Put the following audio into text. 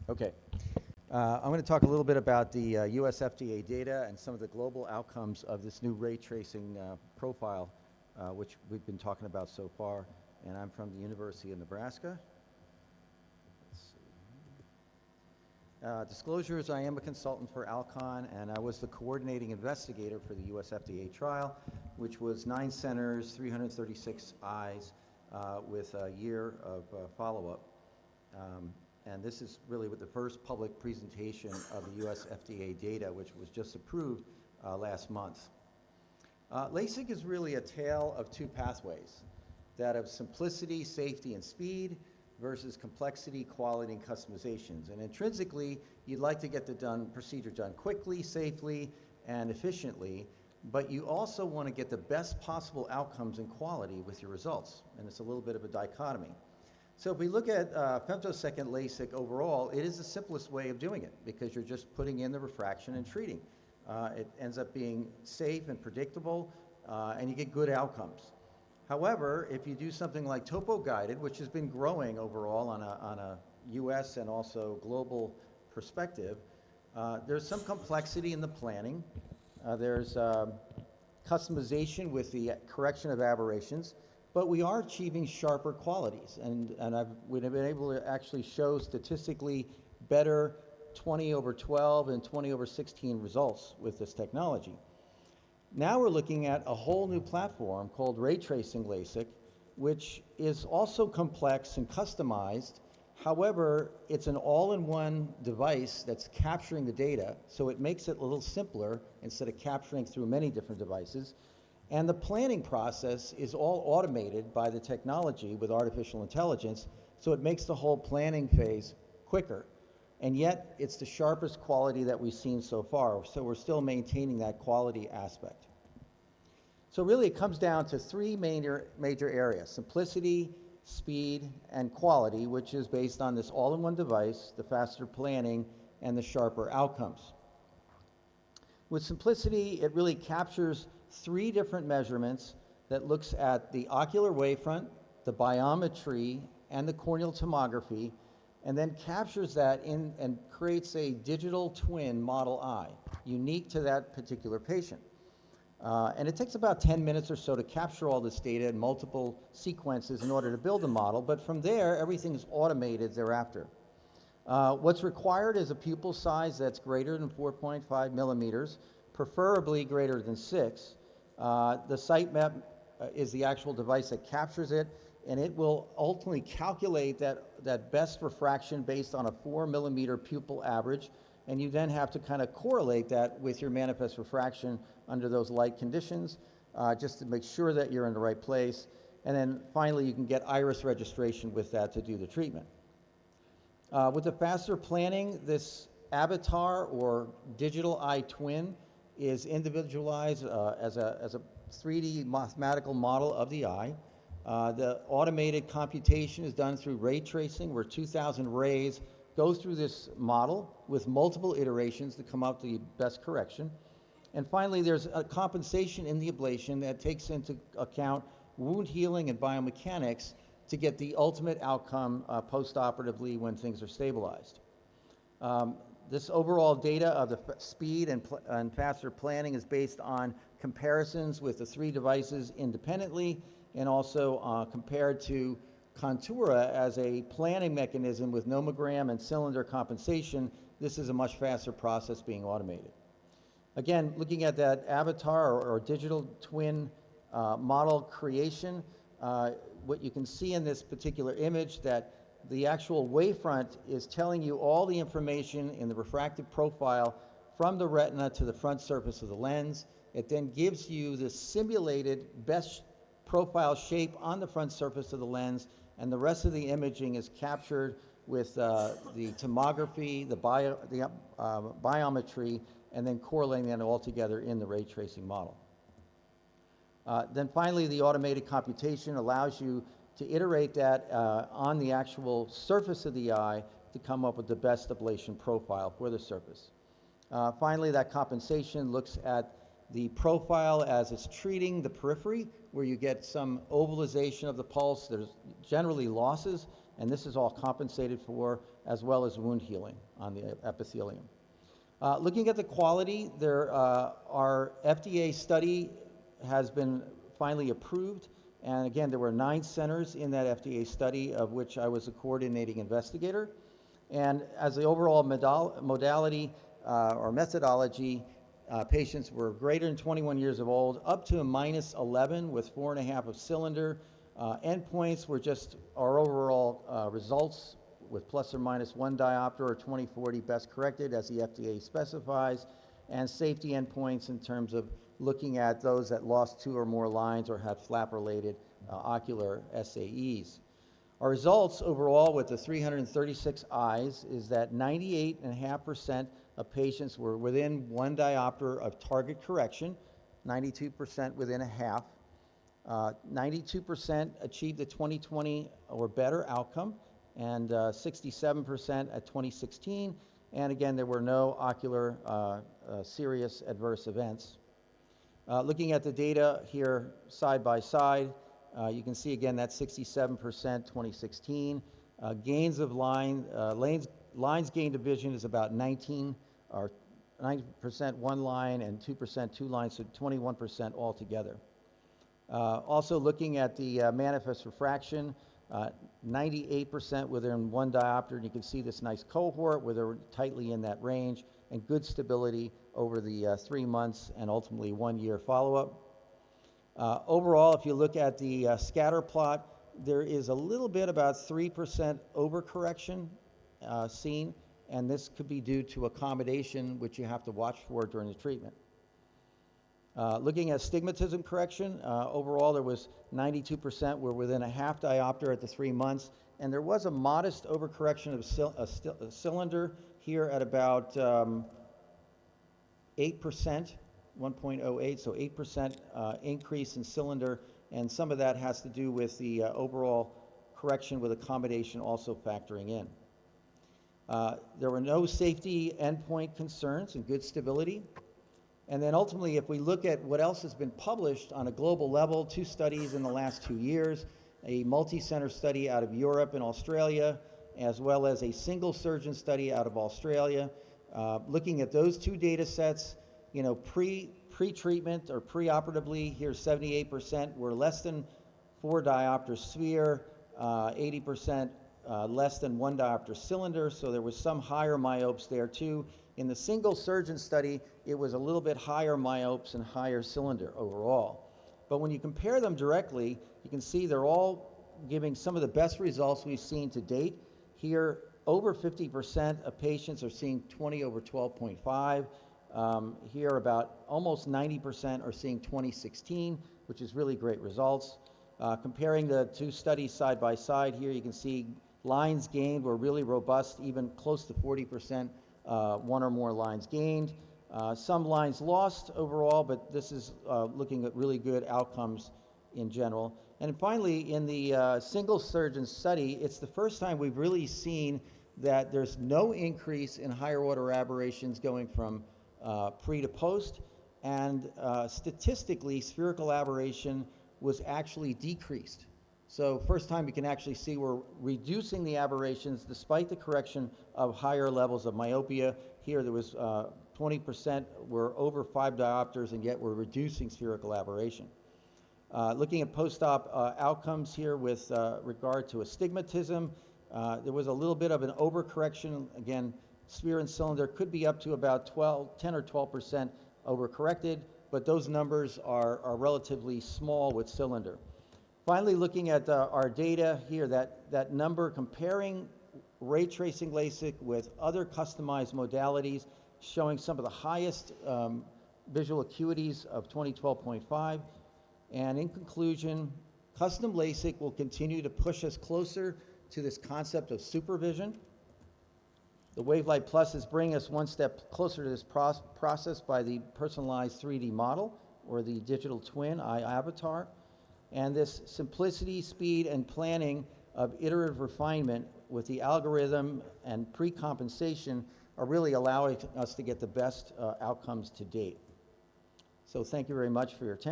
Okay. I'm going to talk a little bit about the US FDA data and some of the global outcomes of this new ray tracing profile, which we've been talking about so far. And I'm from the University of Nebraska. Let's see. Disclosures, I am a consultant for Alcon, and I was the coordinating investigator for the US FDA trial, which was 9 centers, 336 eyes, with a year of follow-up. And this is really with the first public presentation of the US FDA data, which was just approved last month. LASIK is really a tale of two pathways, that of simplicity, safety, and speed versus complexity, quality, and customizations. And intrinsically, you'd like to get the procedure done quickly, safely, and efficiently, but you also want to get the best possible outcomes and quality with your results. And it's a little bit of a dichotomy. So if we look at femtosecond LASIK overall, it is the simplest way of doing it because you're just putting in the refraction and treating. It ends up being safe and predictable, and you get good outcomes. However, if you do something like topo-guided, which has been growing overall on a US and also global perspective, there's some complexity in the planning. There's customization with the correction of aberrations. But we are achieving sharper qualities, and we've been able to actually show statistically better 20/12 and 20/16 results with this technology. Now we're looking at a whole new platform called ray tracing LASIK, which is also complex and customized. However, it's an all-in-one device that's capturing the data, so it makes it a little simpler instead of capturing through many different devices. And the planning process is all automated by the technology with artificial intelligence, so it makes the whole planning phase quicker. And yet, it's the sharpest quality that we've seen so far, so we're still maintaining that quality aspect. So really, it comes down to three major areas: simplicity, speed, and quality, which is based on this all-in-one device, the faster planning, and the sharper outcomes. With simplicity, it really captures 3 different measurements that looks at the ocular wavefront, the biometry, and the corneal tomography, and then captures that in and creates a digital twin model eye, unique to that particular patient. And it takes about 10 minutes or so to capture all this data in multiple sequences in order to build a model, but from there, everything is automated thereafter. What's required is a pupil size that's greater than 4.5 millimeters, preferably greater than 6. The sight map is the actual device that captures it, and it will ultimately calculate that best refraction based on a 4 millimeter pupil average, and you then have to kind of correlate that with your manifest refraction under those light conditions, just to make sure that you're in the right place. And then finally, you can get iris registration with that to do the treatment. With the faster planning, this avatar or digital eye twin is individualized as a 3D mathematical model of the eye. The automated computation is done through ray tracing, where 2,000 rays go through this model with multiple iterations to come out the best correction. And finally, there's a compensation in the ablation that takes into account wound healing and biomechanics to get the ultimate outcome post-operatively when things are stabilized. This overall data of the speed and faster planning is based on comparisons with the 3 devices independently, and also compared to Contura as a planning mechanism with nomogram and cylinder compensation. This is a much faster process being automated. Again, looking at that avatar or digital twin model creation, what you can see in this particular image, that the actual wavefront is telling you all the information in the refractive profile from the retina to the front surface of the lens. It then gives you the simulated best profile shape on the front surface of the lens, and the rest of the imaging is captured with the tomography, the biometry, and then correlating that all together in the ray tracing model. Then finally, the automated computation allows you to iterate that on the actual surface of the eye to come up with the best ablation profile for the surface. Finally, that compensation looks at the profile as it's treating the periphery, where you get some ovalization of the pulse. There's generally losses, and this is all compensated for, as well as wound healing on the epithelium. Looking at the quality, our FDA study has been finally approved. And again, there were 9 centers in that FDA study, of which I was a coordinating investigator. And as the overall modality or methodology, patients were greater than 21 years of old, up to a -11 with 4.5 of cylinder. Endpoints were just our overall results with ±1 diopter or 20/40 best corrected as the FDA specifies, and safety endpoints in terms of looking at those that lost 2 or more lines or had flap-related ocular SAEs. Our results overall with the 336 eyes is that 98.5% of patients were within 1 diopter of target correction, 92% within a half. 92% achieved the 20/20 or better outcome, and 67% at 20/16. And again, there were no ocular serious adverse events. Looking at the data here side by side, you can see again that 67% 2016. Gains of lines gained of vision is about 19 or 9% 1 line and 2% 2 lines, so 21% altogether. Also looking at the manifest refraction, 98% within 1 diopter, and you can see this nice cohort where they're tightly in that range, and good stability over the 3 months and ultimately 1 year follow-up. Overall, if you look at the scatter plot, there is a little bit about 3% overcorrection seen, and this could be due to accommodation, which you have to watch for during the treatment. Looking at astigmatism correction, overall there was 92% were within a half diopter at the 3 months, and there was a modest overcorrection of a cylinder here at about 8%, 1.08, so 8% increase in cylinder, and some of that has to do with the overall correction with accommodation also factoring in. There were no safety endpoint concerns and good stability. And then ultimately, if we look at what else has been published on a global level, 2 studies in the last 2 years, a multi-center study out of Europe and Australia, as well as a single surgeon study out of Australia. Looking at those 2 data sets, you know, pre-treatment or pre-operatively, here 78% were less than 4 diopter sphere, 80% less than 1 diopter cylinder, so there was some higher myopes there too. In the single surgeon study, it was a little bit higher myopes and higher cylinder overall. But when you compare them directly, you can see they're all giving some of the best results we've seen to date. Here, over 50% of patients are seeing 20/12.5. Here, about almost 90% are seeing 20/16, which is really great results. Comparing the 2 studies side by side here, you can see lines gained were really robust, even close to 40%. 1 or more lines gained. Some lines lost overall, but this is looking at really good outcomes in general. And finally, in the single surgeon study, it's the first time we've really seen that there's no increase in higher order aberrations going from pre to post, and statistically, spherical aberration was actually decreased. So first time we can actually see we're reducing the aberrations despite the correction of higher levels of myopia. Here there was 20% were over 5 diopters, and yet we're reducing spherical aberration. Looking at post-op outcomes here with regard to astigmatism, there was a little bit of an overcorrection. Again, sphere and cylinder could be up to about 10 or 12% overcorrected, but those numbers are relatively small with cylinder. Finally, looking at our data here, that number comparing ray tracing LASIK with other customized modalities, showing some of the highest visual acuities of 20/12.5. And in conclusion, custom LASIK will continue to push us closer to this concept of supervision. The WaveLight Plus is bringing us one step closer to this process by the personalized 3D model, or the digital twin eye avatar. And this simplicity, speed, and planning of iterative refinement with the algorithm and pre-compensation are really allowing us to get the best outcomes to date. So thank you very much for your attention.